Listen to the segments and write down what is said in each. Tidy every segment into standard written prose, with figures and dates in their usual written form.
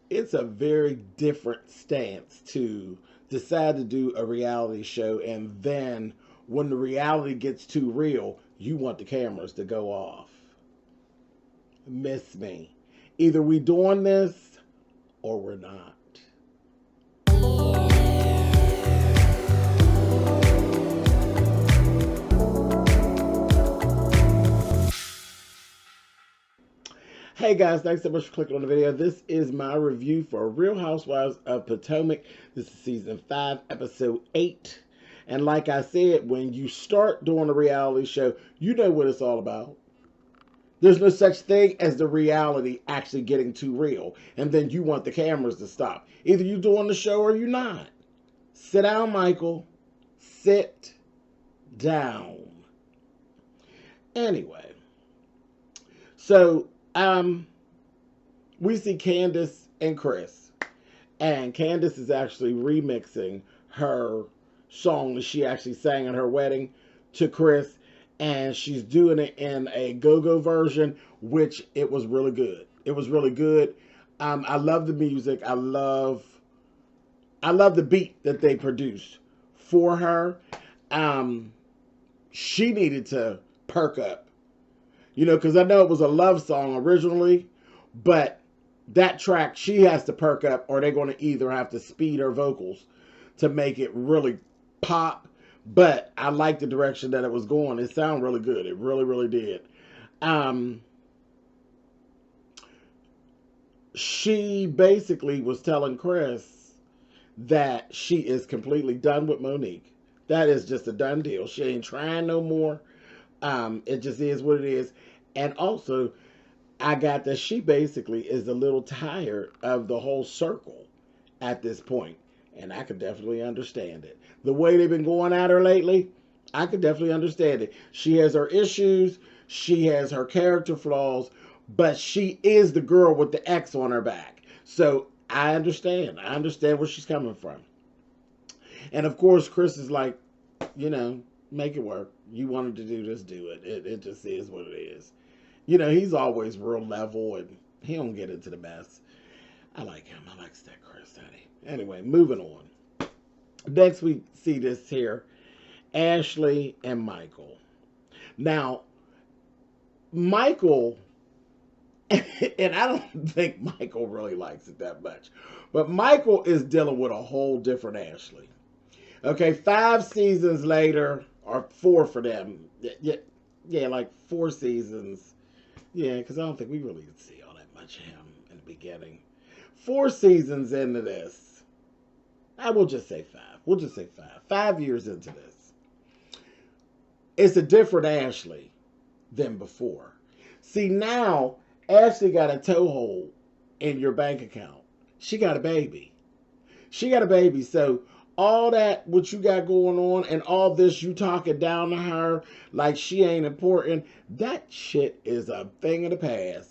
It's a very different stance to decide to do a reality show, and then when the reality gets too real, you want the cameras to go off. Miss me. Either we doing this or we're not. Hey guys, thanks so much for clicking on the video. This is my review for Real Housewives of Potomac. This is season 5, episode 8. And like I said, when you start doing a reality show, you know what it's all about. There's no such thing as the reality actually getting too real. And then you want the cameras to stop. Either you're doing the show or you're not. Sit down, Michael. Sit down. Anyway. So, we see Candace and Chris. And Candace is actually remixing her song that she actually sang at her wedding to Chris. And she's doing it in a go-go version, which it was really good. It was really good. I love the music. I love the beat that they produced for her. She needed to perk up. You know, because I know it was a love song originally, but that track, she has to perk up, or they're going to either have to speed her vocals to make it really pop. But I like the direction that it was going. It sounded really good. It really, really did. She basically was telling Chris that she is completely done with Monique. That is just a done deal. She ain't trying no more. It just is what it is. And also, I got that she basically is a little tired of the whole circle at this point. And I could definitely understand it. The way they've been going at her lately, I could definitely understand it. She has her issues. She has her character flaws. But she is the girl with the X on her back. So I understand. I understand where she's coming from. And of course, Chris is like, you know, make it work. You wanted to do this, do it. It just is what it is. You know, he's always real level and he don't get into the mess. I like him. I like that Chris, honey. Anyway, moving on. Next we see this here. Ashley and Michael. Now, Michael, and I don't think Michael really likes it that much, but Michael is dealing with a whole different Ashley. Okay, 5 seasons later, or 4 for them. Yeah, like 4 seasons. Yeah, because I don't think we really see all that much of him in the beginning. 4 seasons into this. I will just say 5. We'll just say 5. 5 years into this. It's a different Ashley than before. See, now, Ashley got a toehold in your bank account. She got a baby. She got a baby, so all that what you got going on and all this you talking down to her like she ain't important, that shit is a thing of the past.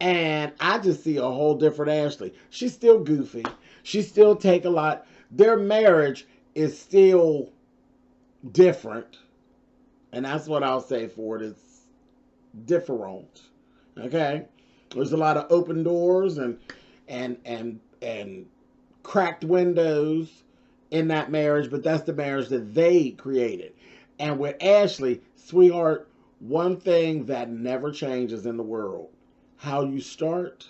And I just see a whole different Ashley. She's still goofy. She still take a lot. Their marriage is still different. And that's what I'll say for it. It's different. Okay? There's a lot of open doors and cracked windows in that marriage, but that's the marriage that they created. And with Ashley, sweetheart, one thing that never changes in the world, how you start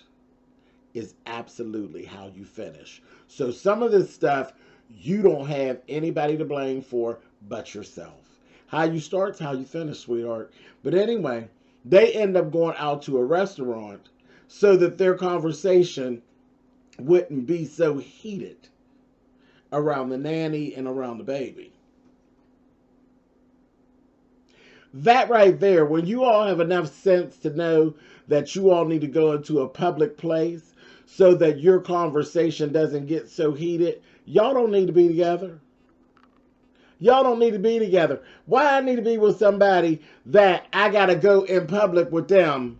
is absolutely how you finish. So some of this stuff you don't have anybody to blame for but yourself. How you start's how you finish, sweetheart. But anyway, they end up going out to a restaurant so that their conversation wouldn't be so heated around the nanny and around the baby. That right there, when you all have enough sense to know that you all need to go into a public place so that your conversation doesn't get so heated, y'all don't need to be together. Y'all don't need to be together. Why I need to be with somebody that I got to go in public with them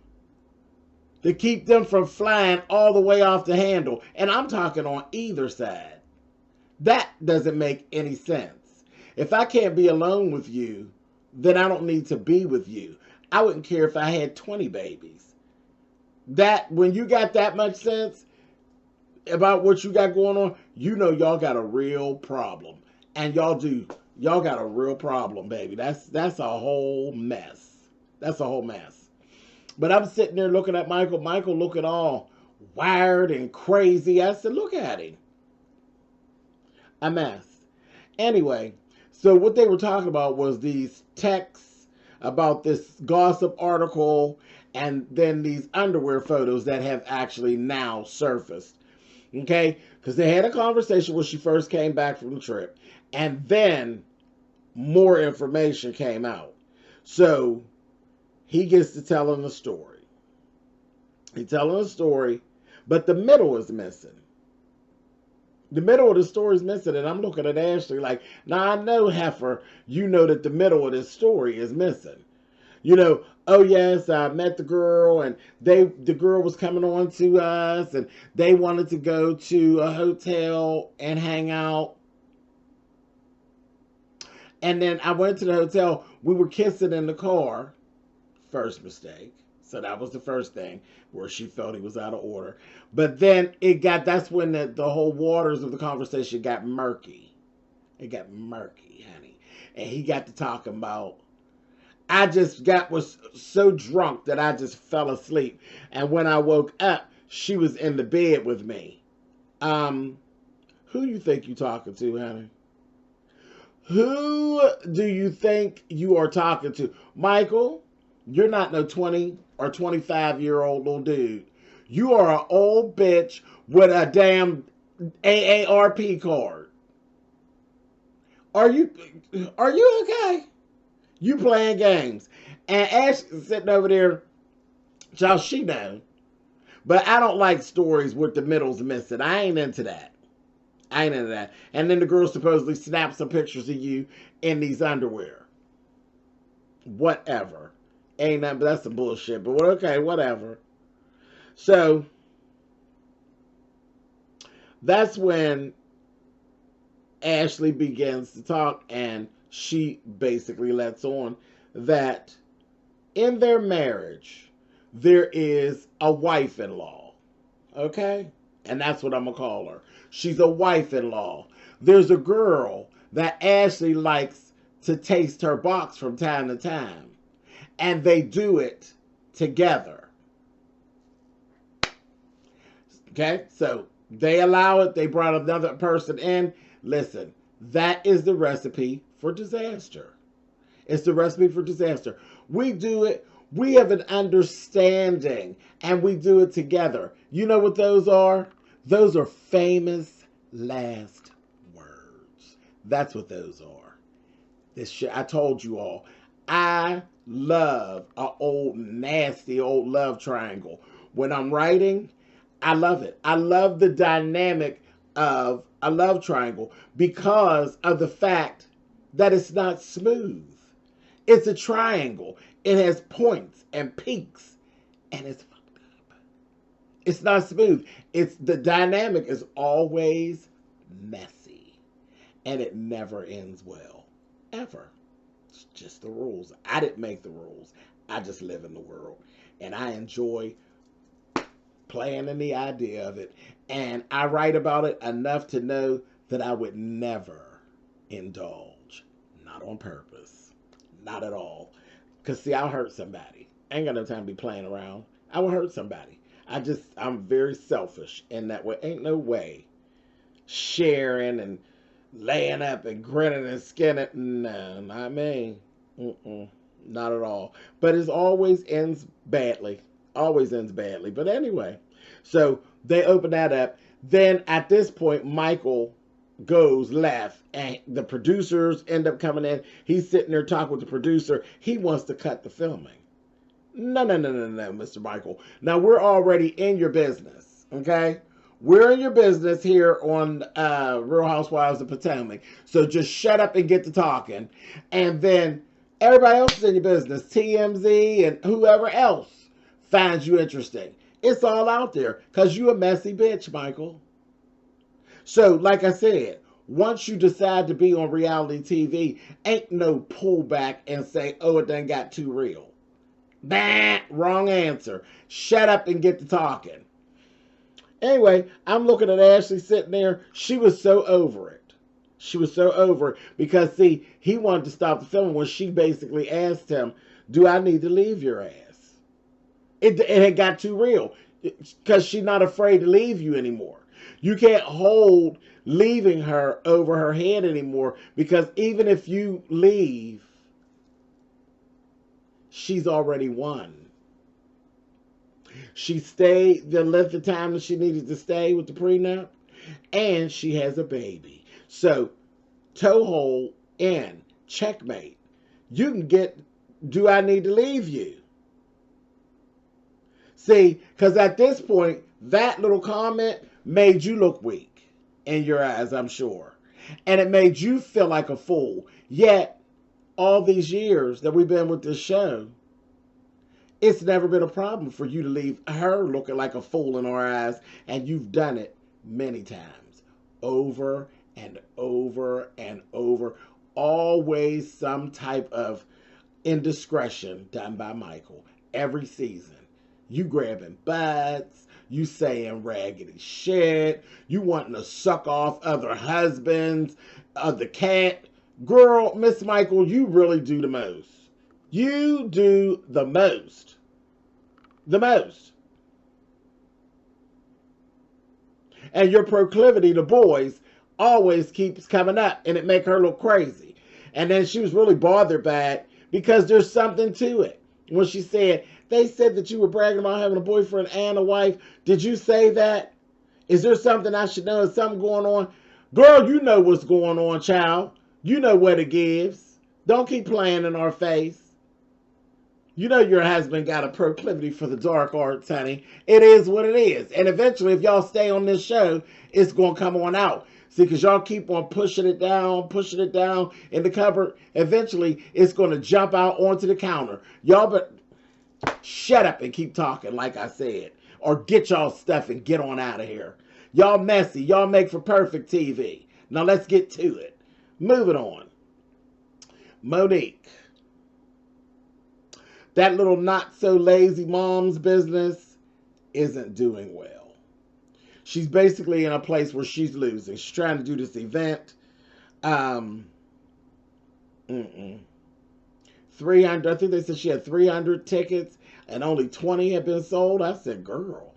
to keep them from flying all the way off the handle? And I'm talking on either side. That doesn't make any sense. If I can't be alone with you, then I don't need to be with you. I wouldn't care if I had 20 babies. That, when you got that much sense, about what you got going on, you know y'all got a real problem. And y'all got a real problem, baby. That's a whole mess. That's a whole mess. But I'm sitting there looking at Michael. Michael looking all wired and crazy. I said, look at him. A mess. Anyway, so what they were talking about was these texts about this gossip article and then these underwear photos that have actually now surfaced. Okay? Because they had a conversation when she first came back from the trip. And then more information came out. So he gets to telling the story. He's telling a story, but the middle is missing. The middle of the story is missing, and I'm looking at Ashley like, now I know, heifer, you know that the middle of this story is missing. You know, oh yes, I met the girl, and the girl was coming on to us, and they wanted to go to a hotel and hang out. And then I went to the hotel. We were kissing in the car. First mistake. So that was the first thing where she felt he was out of order. But then that's when the whole waters of the conversation got murky. It got murky, honey. And he got to talking about, was so drunk that I just fell asleep. And when I woke up, she was in the bed with me. Who you think you talking to, honey? Who do you think you are talking to? Michael, you're not no 20 or 25-year-old little dude. You are an old bitch with a damn AARP card. Are you okay? You playing games. And Ashley's sitting over there, y'all, she know. But I don't like stories with the middles missing. I ain't into that. And then the girl supposedly snapped some pictures of you in these underwear. Whatever. Ain't nothing, but that's some bullshit. But okay, whatever. So, that's when Ashley begins to talk, and she basically lets on that in their marriage, there is a wife-in-law. Okay? And that's what I'm going to call her. She's a wife-in-law. There's a girl that Ashley likes to taste her box from time to time. And they do it together. Okay? So they allow it. They brought another person in. Listen, that is the recipe for disaster. It's the recipe for disaster. We do it. We have an understanding. And we do it together. You know what those are? Those are famous last words. That's what those are. This shit, I told you all. I love an old, nasty, old love triangle. When I'm writing, I love it. I love the dynamic of a love triangle because of the fact that it's not smooth. It's a triangle. It has points and peaks, and it's It's not smooth. The dynamic is always messy. And it never ends well. Ever. It's just the rules. I didn't make the rules. I just live in the world. And I enjoy playing in the idea of it. And I write about it enough to know that I would never indulge. Not on purpose. Not at all. Because see, I'll hurt somebody. I ain't got no time to be playing around. I will hurt somebody. I'm very selfish in that way. Ain't no way sharing and laying up and grinning and skinning. No, not me. Not at all. But it always ends badly. Always ends badly. But anyway, so they open that up. Then at this point, Michael goes left and the producers end up coming in. He's sitting there talking with the producer. He wants to cut the filming. No, Mr. Michael. Now, we're already in your business, okay? We're in your business here on Real Housewives of Potomac. So just shut up and get to talking. And then everybody else is in your business. TMZ and whoever else finds you interesting. It's all out there because you a messy bitch, Michael. So, like I said, once you decide to be on reality TV, ain't no pullback and say, oh, it done got too real. Bah, wrong answer. Shut up and get to talking. Anyway, I'm looking at Ashley sitting there. She was so over it. She was so over it because, see, he wanted to stop the film when she basically asked him, do I need to leave your ass? It had got too real because she's not afraid to leave you anymore. You can't hold leaving her over her head anymore because even if you leave, she's already won. She stayed the length of time that she needed to stay with the prenup, and she has a baby. So, toehold in, checkmate. You can get, do I need to leave you? See, because at this point, that little comment made you look weak in your eyes, I'm sure. And it made you feel like a fool. Yet, all these years that we've been with this show, it's never been a problem for you to leave her looking like a fool in our eyes. And you've done it many times. Over and over and over. Always some type of indiscretion done by Michael. Every season. You grabbing butts. You saying raggedy shit. You wanting to suck off other husbands. The cat. Girl, Miss Michael, you really do the most. You do the most. The most. And your proclivity to boys always keeps coming up, and it make her look crazy. And then she was really bothered by it because there's something to it. When she said, they said that you were bragging about having a boyfriend and a wife. Did you say that? Is there something I should know? Is something going on? Girl, you know what's going on, child. You know what it gives. Don't keep playing in our face. You know your husband got a proclivity for the dark arts, honey. It is what it is. And eventually, if y'all stay on this show, it's going to come on out. See, because y'all keep on pushing it down in the cupboard. Eventually, it's going to jump out onto the counter. Y'all but shut up and keep talking, like I said. Or get y'all stuff and get on out of here. Y'all messy. Y'all make for perfect TV. Now, let's get to it. Moving on. Monique. That little not so lazy mom's business isn't doing well. She's basically in a place where she's losing. She's trying to do this event. 300, I think they said she had 300 tickets and only 20 had been sold. I said, girl.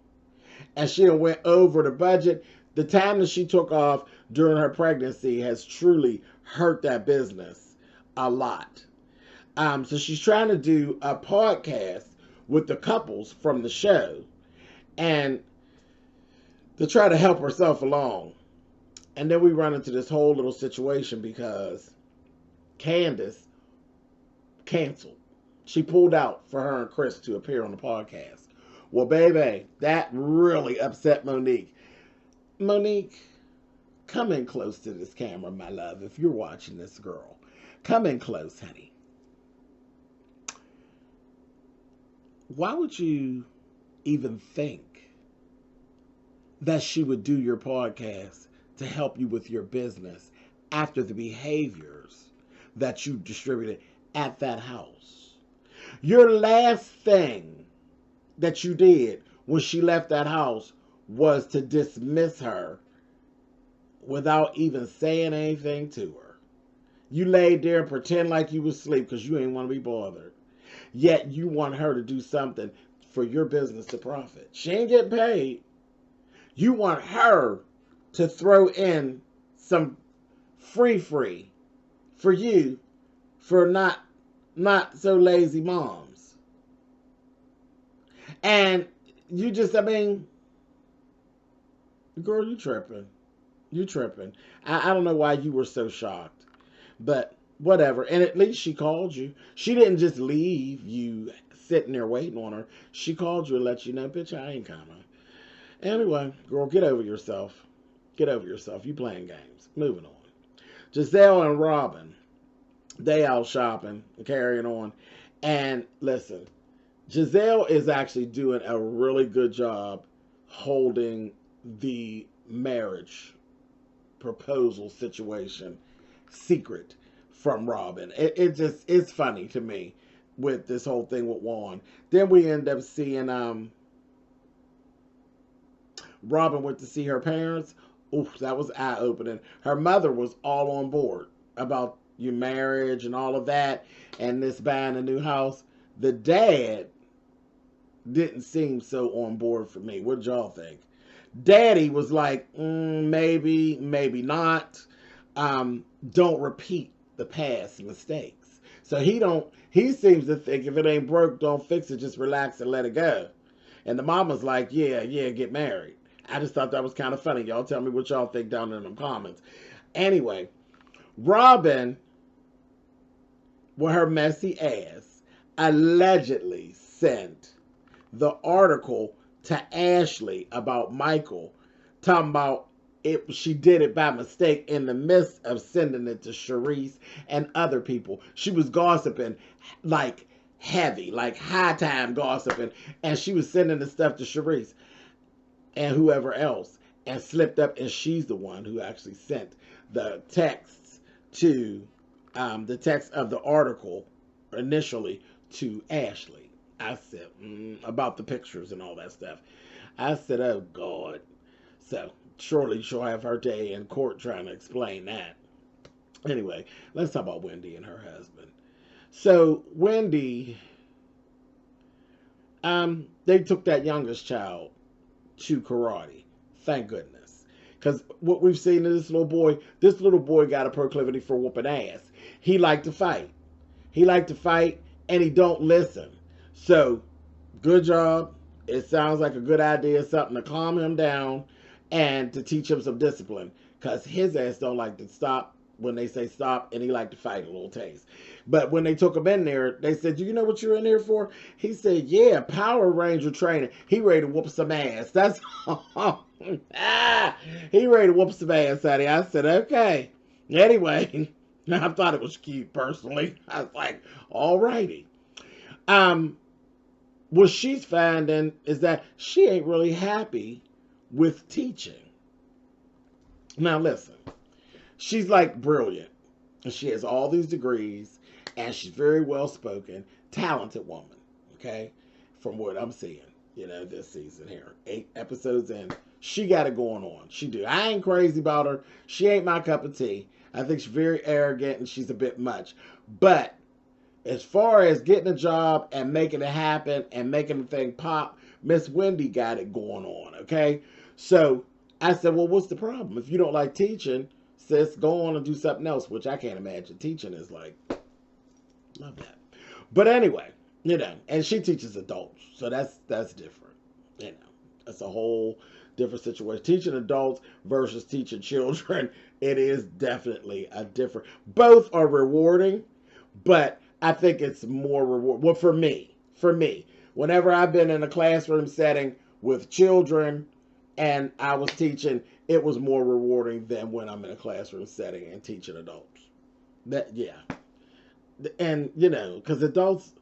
And she went over the budget. The time that she took off during her pregnancy has truly hurt that business a lot. So she's trying to do a podcast with the couples from the show and to try to help herself along. And then we run into this whole little situation because Candace canceled. She pulled out for her and Chris to appear on the podcast. Well, baby, that really upset Monique. Monique, come in close to this camera, my love, if you're watching this, girl. Come in close, honey. Why would you even think that she would do your podcast to help you with your business after the behaviors that you distributed at that house? Your last thing that you did when she left that house was to dismiss her without even saying anything to her. You laid there and pretend like you was asleep because you ain't want to be bothered. Yet you want her to do something for your business to profit. She ain't getting paid. You want her to throw in some free for you for not so lazy moms. And you just, I mean, girl, you tripping. You tripping. I don't know why you were so shocked. But whatever. And at least she called you. She didn't just leave you sitting there waiting on her. She called you and let you know, bitch, I ain't coming. Anyway, girl, get over yourself. Get over yourself. You playing games. Moving on. Giselle and Robyn, they out shopping and carrying on. And listen, Giselle is actually doing a really good job holding the marriage proposal situation secret from Robyn. It's funny to me with this whole thing with Juan. Then we end up seeing Robyn went to see her parents, oof, that was eye-opening. Her mother was all on board about your marriage and all of that, and this buying a new house. The dad didn't seem so on board for me. What y'all think? Daddy was like, maybe, maybe not. Don't repeat the past mistakes. So he seems to think if it ain't broke, don't fix it, just relax and let it go. And the mama's like, yeah, get married. I just thought that was kind of funny. Y'all tell me what y'all think down in the comments. Anyway, Robyn, with her messy ass, allegedly sent the article to Ashley about Michael, talking about it. She did it by mistake in the midst of sending it to Charisse and other people. She was gossiping like heavy, like high time gossiping, and she was sending the stuff to Charisse and whoever else, and slipped up, and she's the one who actually sent the texts to the text of the article initially to Ashley. I said, about the pictures and all that stuff. I said, oh God. So surely she'll have her day in court trying to explain that. Anyway, let's talk about Wendy and her husband. So Wendy, they took that youngest child to karate. Thank goodness. Because what we've seen in this little boy got a proclivity for whooping ass. He liked to fight. And he don't listen. So, good job. It sounds like a good idea, something to calm him down and to teach him some discipline. Because his ass don't like to stop when they say stop, and he like to fight a little taste. But when they took him in there, they said, do you know what you're in here for? He said, yeah, Power Ranger training. He ready to whoop some ass. That's he ready to whoop some ass, honey. I said, okay. Anyway, I thought it was cute, personally. I was like, all righty. What she's finding is that she ain't really happy with teaching. Now listen, she's like brilliant, and she has all these degrees, and she's very well spoken, talented woman. Okay, from what I'm seeing, this season here, 8 episodes in, she got it going on. She do. I ain't crazy about her. She ain't my cup of tea. I think she's very arrogant and she's a bit much. But as far as getting a job and making it happen and making the thing pop, Miss Wendy got it going on, okay? So I said, well, what's the problem? If you don't like teaching, sis, go on and do something else, which I can't imagine. Teaching is like, love that. But anyway, and she teaches adults, so that's different. That's a whole different situation. Teaching adults versus teaching children, it is definitely a different. Both are rewarding, but I think it's more reward. Well, for me, whenever I've been in a classroom setting with children and I was teaching, it was more rewarding than when I'm in a classroom setting and teaching adults. And because adults,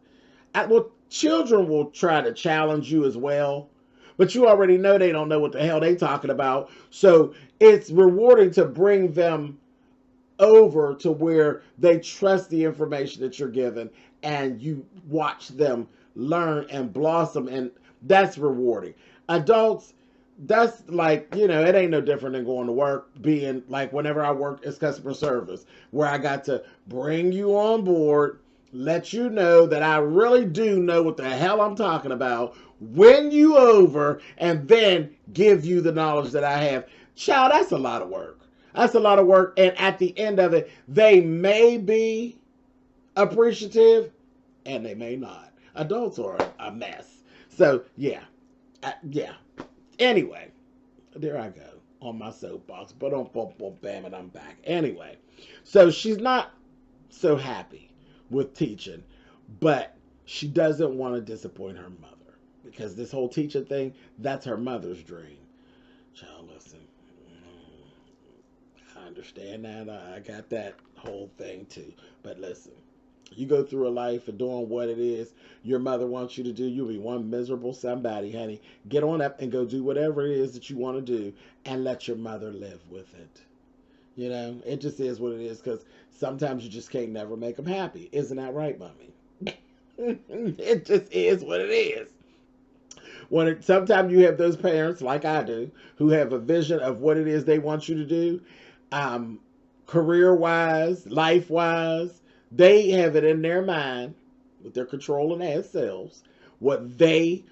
children will try to challenge you as well, but you already know they don't know what the hell they talking about. So it's rewarding to bring them over to where they trust the information that you're giving, and you watch them learn and blossom, and that's rewarding. Adults, that's like, it ain't no different than going to work, being like whenever I worked as customer service, where I got to bring you on board, let you know that I really do know what the hell I'm talking about, win you over, and then give you the knowledge that I have. Child, that's a lot of work. That's a lot of work, and at the end of it, they may be appreciative, and they may not. Adults are a mess. So, yeah. Anyway, there I go on my soapbox. But bam, and I'm back. Anyway, so she's not so happy with teaching, but she doesn't want to disappoint her mother, because this whole teaching thing, that's her mother's dream. Child, listen, I understand that. I got that whole thing too. But listen, you go through a life of doing what it is your mother wants you to do, you'll be one miserable somebody, honey. Get on up and go do whatever it is that you want to do, and let your mother live with it. It just is what it is, because sometimes you just can't never make them happy. Isn't that right, mommy? It just is what it is. Sometimes you have those parents, like I do, who have a vision of what it is they want you to do, um, career wise, life wise. They have it in their mind with their controlling ass selves what they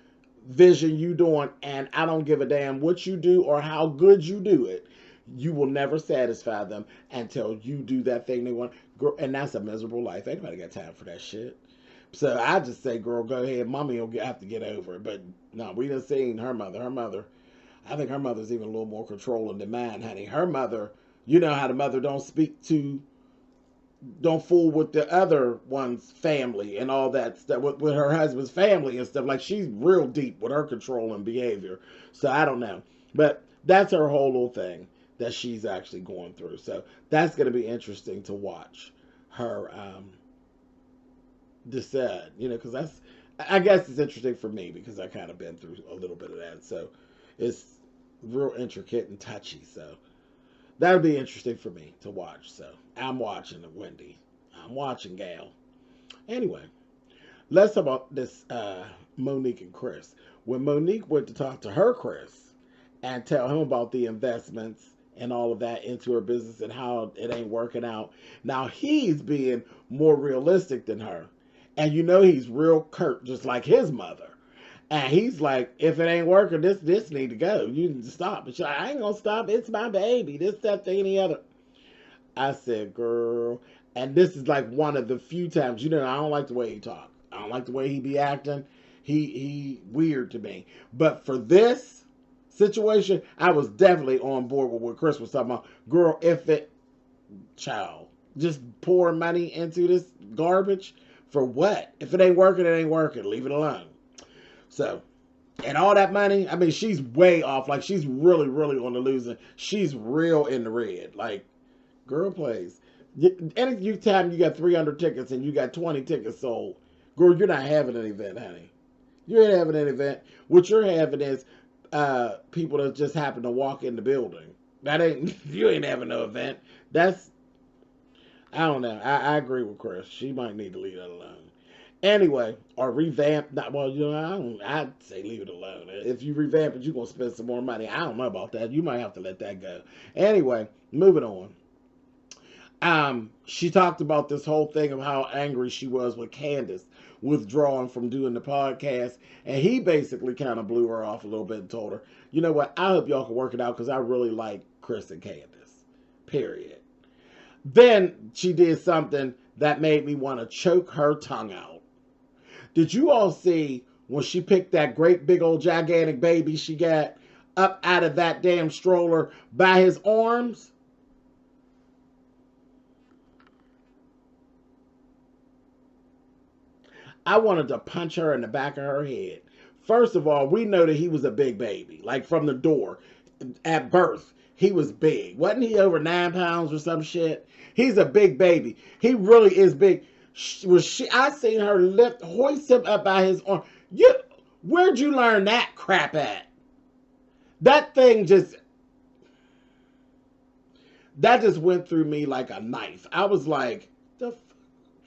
vision you doing, and I don't give a damn what you do or how good you do it. You will never satisfy them until you do that thing they want. And that's a miserable life. Ain't nobody got time for that shit. So I just say, girl, go ahead. Mommy will have to get over it. But no, we done seen her mother. Her mother, I think her mother's even a little more controlling than mine, honey. Her mother, you know how the mother don't fool with the other one's family and all that stuff, with her husband's family and stuff. Like, she's real deep with her controlling behavior. So I don't know. But that's her whole little thing that she's actually going through. So that's going to be interesting to watch her decide, because I guess it's interesting for me because I kind of been through a little bit of that. So it's real intricate and touchy. So that would be interesting for me to watch. So I'm watching it, Wendy. I'm watching, gal. Anyway, let's talk about this Monique and Chris. When Monique went to talk to her Chris and tell him about the investments and all of that into her business and how it ain't working out, now he's being more realistic than her. And he's real curt, just like his mother. And he's like, if it ain't working, this need to go. You need to stop. And she's like, I ain't gonna stop. It's my baby. This, that, any other. I said, girl. And this is like one of the few times, I don't like the way he talk. I don't like the way he be acting. He weird to me. But for this situation, I was definitely on board with what Chris was talking about. Girl, child, just pouring money into this garbage for what? If it ain't working, it ain't working. Leave it alone. So, and all that money, I mean, she's way off. Like, she's really, really on the losing. She's real in the red. Like, girl, please. Any time you got 300 tickets and you got 20 tickets sold, girl, you're not having an event, honey. You ain't having an event. What you're having is people that just happen to walk in the building. You ain't having no event. I don't know. I agree with Chris. She might need to leave that alone. Anyway, or revamp. I'd say leave it alone. If you revamp it, you're going to spend some more money. I don't know about that. You might have to let that go. Anyway, moving on. She talked about this whole thing of how angry she was with Candace withdrawing from doing the podcast. And he basically kind of blew her off a little bit and told her, you know what? I hope y'all can work it out because I really like Chris and Candace. Period. Then she did something that made me want to choke her tongue out. Did you all see when she picked that great big old gigantic baby she got up out of that damn stroller by his arms? I wanted to punch her in the back of her head. First of all, we know that he was a big baby. Like, from the door at birth, he was big. Wasn't he over 9 pounds or some shit? He's a big baby. He really is big. I seen her hoist him up by his arm. Where'd you learn that crap at? That just went through me like a knife. I was like, what's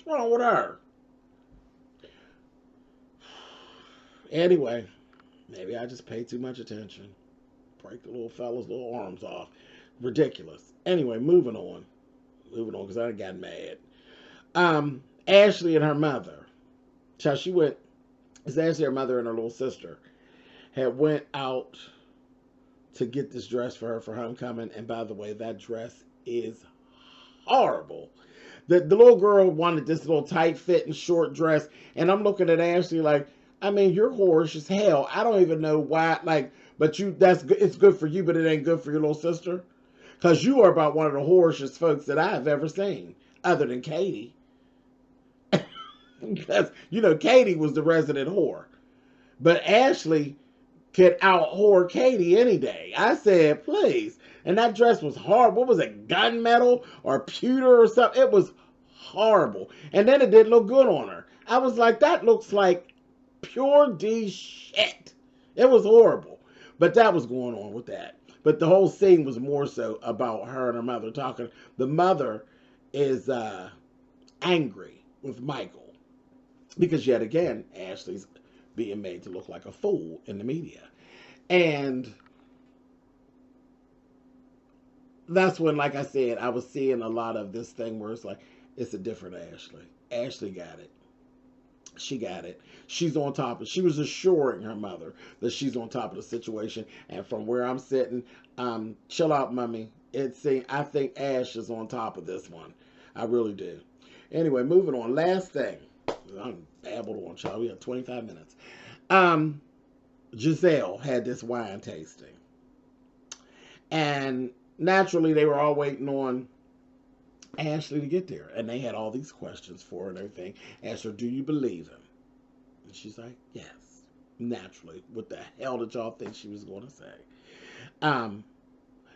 wrong with her? Anyway, maybe I just pay too much attention. Break the little fella's little arms off. Ridiculous. Anyway, moving on because I got mad. Ashley and her mother. So Ashley, her mother, and her little sister had went out to get this dress for her for homecoming. And by the way, that dress is horrible. The little girl wanted this little tight fitting short dress. And I'm looking at Ashley like, I mean, you're whorish as hell. I don't even know why. Like, but it's good for you, but it ain't good for your little sister. Because you are about one of the whorishest folks that I've ever seen, other than Katie. Because, Katie was the resident whore. But Ashley could out-whore Katie any day. I said, please. And that dress was horrible. What was it, gunmetal or pewter or something? It was horrible. And then it didn't look good on her. I was like, that looks like pure D shit. It was horrible. But that was going on with that. But the whole scene was more so about her and her mother talking. The mother is angry with Michael. Because yet again, Ashley's being made to look like a fool in the media. And that's when, like I said, I was seeing a lot of this thing where it's like, it's a different Ashley. Ashley got it. She got it. She's on top of it. She was assuring her mother that she's on top of the situation. And from where I'm sitting, chill out, mommy. I think Ash is on top of this one. I really do. Anyway, moving on. Last thing. I'm babbled on, child. We have 25 minutes. Giselle had this wine tasting. And naturally, they were all waiting on Ashley to get there. And they had all these questions for her and everything. Asked her, do you believe him? And she's like, yes. Naturally. What the hell did y'all think she was going to say?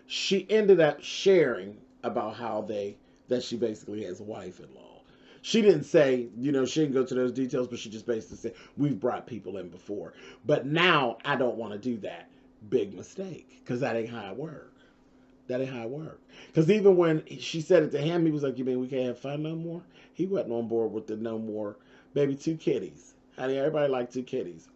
She ended up sharing about how that she basically has a wife-in-law. She didn't say, she didn't go to those details, but she just basically said, we've brought people in before. But now I don't want to do that. Big mistake. Because that ain't how it works. That ain't how it worked. Because even when she said it to him, he was like, you mean we can't have fun no more? He wasn't on board with the no more. Baby, 2 kitties. Honey, everybody like 2 kitties.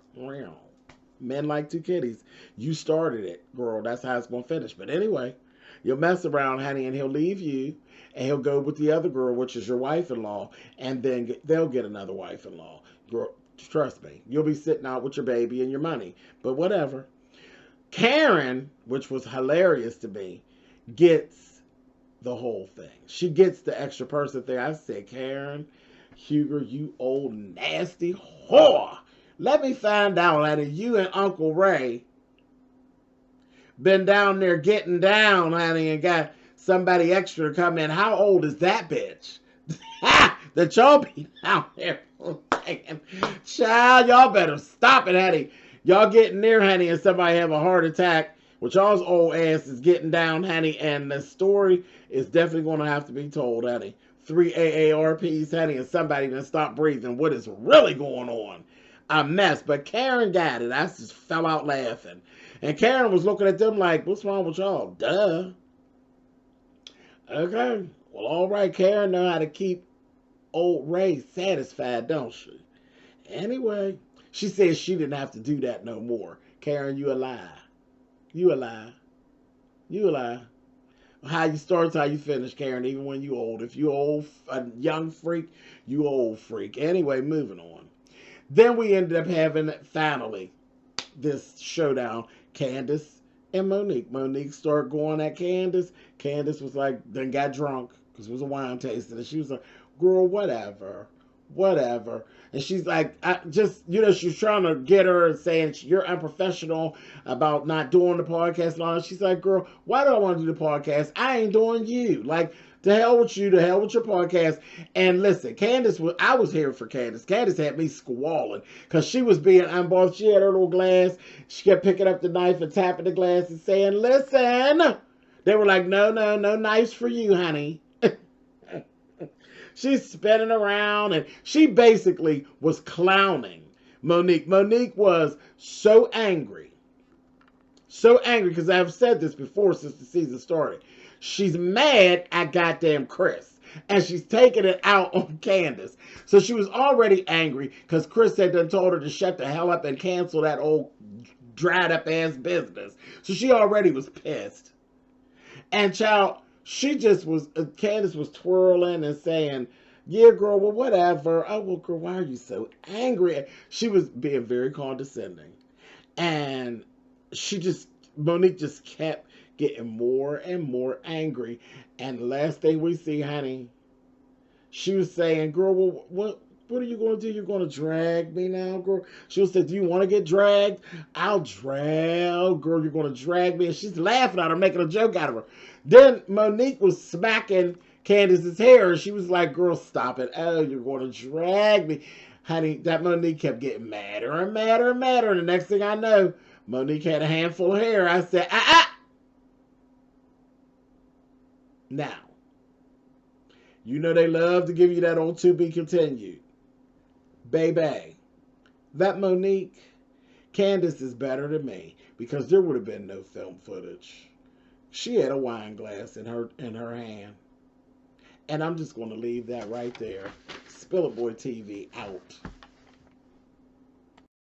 Men like 2 kitties. You started it, girl. That's how it's going to finish. But anyway, you'll mess around, honey, and he'll leave you. And he'll go with the other girl, which is your wife-in-law. And then they'll get another wife-in-law. Girl, trust me. You'll be sitting out with your baby and your money. But whatever. Karen, which was hilarious to me, gets the whole thing. She gets the extra person thing. I said, Karen, Huger, you old nasty whore. Let me find out that you and Uncle Ray been down there getting down, honey, and got somebody extra to come in. How old is that bitch? That y'all be down there. Child, y'all better stop it, honey. Y'all getting there, honey, and somebody have a heart attack. Well, y'all's old ass is getting down, honey, and the story is definitely going to have to be told, honey. 3 AARPs, honey, and somebody done stop breathing. What is really going on? A mess. But Karen got it. I just fell out laughing. And Karen was looking at them like, what's wrong with y'all? Duh. Okay. Well, all right. Karen know how to keep old Ray satisfied, don't she? Anyway, she said she didn't have to do that no more. Karen, you a lie. You a lie. You a lie. How you start to how you finish, Karen, even when you old. If you old, a young freak, you old freak. Anyway, moving on. Then we ended up having, finally, this showdown. Candace and Monique. Monique started going at Candace. Candace was like, then got drunk, because it was a wine tasting. And she was like, girl, whatever. Whatever. And she's like, she's trying to get her and saying you're unprofessional about not doing the podcast and all that. She's like, girl, why do I want to do the podcast? I ain't doing you. Like, to hell with you, to hell with your podcast. And listen, I was here for Candace. Candace had me squalling because she was being unbothered. She had her little glass. She kept picking up the knife and tapping the glass and saying, listen. They were like, no knives for you, honey. She's spinning around, and she basically was clowning Monique. Monique was so angry because I've said this before since the season started. She's mad at goddamn Chris, and she's taking it out on Candace. So she was already angry because Chris had done told her to shut the hell up and cancel that old dried up ass business. So she already was pissed. And child, Candace was twirling and saying, yeah, girl, well, whatever. Oh, well, girl, why are you so angry? She was being very condescending. And Monique just kept getting more and more angry. And the last thing we see, honey, she was saying, girl, well, what are you going to do? You're going to drag me now, girl? She'll say, do you want to get dragged? I'll drag. Girl, you're going to drag me. And she's laughing at her, making a joke out of her. Then Monique was smacking Candace's hair. And she was like, girl, stop it. Oh, you're going to drag me. Honey, that Monique kept getting madder and madder and madder. And the next thing I know, Monique had a handful of hair. I said, Now, you know they love to give you that old to be continued. Baby, that Monique, Candace is better than me because there would have been no film footage. She had a wine glass in her hand. And I'm just going to leave that right there. Spillitboy TV out.